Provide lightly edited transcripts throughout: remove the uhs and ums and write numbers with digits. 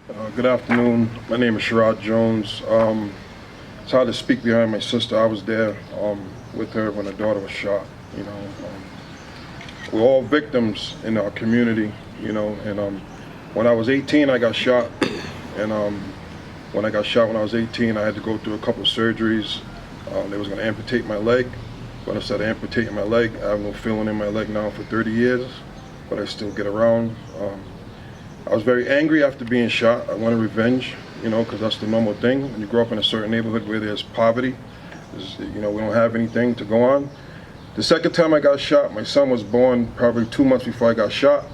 Good afternoon. My name is Sherrod Jones. It's hard to speak behind my sister. I was there with her when her daughter was shot. We're all victims in our community. And when I was 18, I got shot. And when I got shot when I was 18, I had to go through a couple of surgeries. They was going to amputate my leg. But instead of amputating my leg, I have no feeling in my leg now for 30 years, but I still get around. I was very angry after being shot. I wanted revenge, because that's the normal thing. When you grow up in a certain neighborhood where there's poverty, we don't have anything to go on. The second time I got shot, my son was born probably 2 months before I got shot,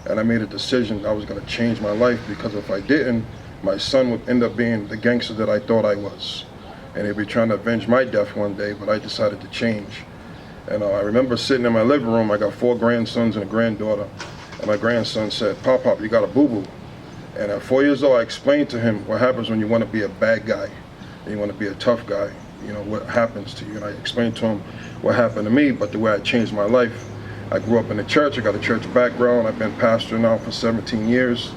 and I made a decision I was going to change my life, because if I didn't, my son would end up being the gangster that I thought I was. And he'd be trying to avenge my death one day, but I decided to change. And I remember sitting in my living room. I got 4 grandsons and a granddaughter. And my grandson said, "Pop, you got a boo-boo." And at 4 years old, I explained to him what happens when you want to be a bad guy and you want to be a tough guy. What happens to you. And I explained to him what happened to me, but the way I changed my life. I grew up in the church. I got a church background. I've been pastor now for 17 years.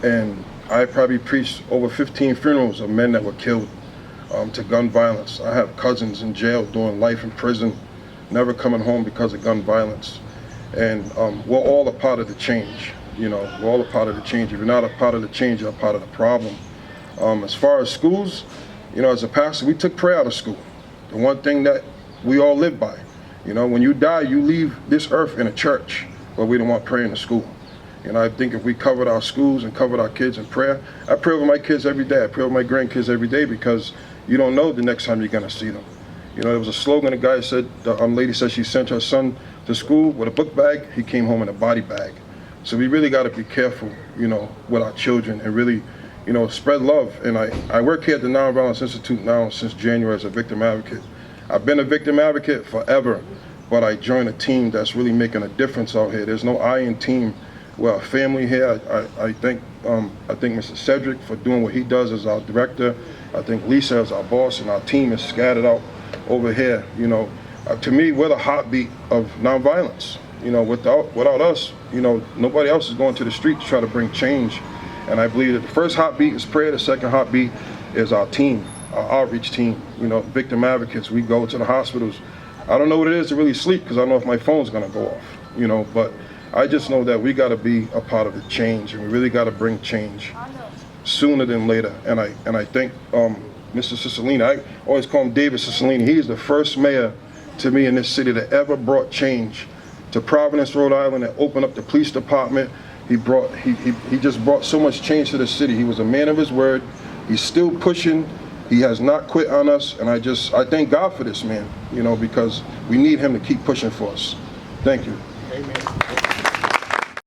And I probably preached over 15 funerals of men that were killed to gun violence. I have cousins in jail doing life in prison, never coming home because of gun violence. And we're all a part of the change. We're all a part of the change. If you're not a part of the change, you're a part of the problem. As far as schools, as a pastor, we took prayer out of school. The one thing that we all live by. When you die, you leave this earth in a church, but we don't want prayer in the school. I think if we covered our schools and covered our kids in prayer, I pray over my kids every day. I pray over my grandkids every day, because you don't know the next time you're going to see them. There was a slogan, a guy said, the lady said she sent her son to school with a book bag. He came home in a body bag. So we really got to be careful, with our children, and really, spread love. And I work here at the Nonviolence Institute now since January as a victim advocate. I've been a victim advocate forever, but I joined a team that's really making a difference out here. There's no I in team. We're a family here. I thank Mr. Cedric for doing what he does as our director. I think Lisa is our boss, and our team is scattered out over here. To me, we're the heartbeat of nonviolence. Without us, nobody else is going to the street to try to bring change. And I believe that the first heartbeat is prayer. The second heartbeat is our team, our outreach team. Victim advocates. We go to the hospitals. I don't know what it is to really sleep, because I don't know if my phone's going to go off. But I just know that we got to be a part of the change, and we really got to bring change sooner than later. And I think Mr. Cicilline, I always call him David Cicilline. He is the first mayor to me in this city that ever brought change to Providence, Rhode Island, and opened up the police department. He just brought so much change to the city. He was a man of his word. He's still pushing. He has not quit on us, and I thank God for this man, because we need him to keep pushing for us. Thank you. Amen.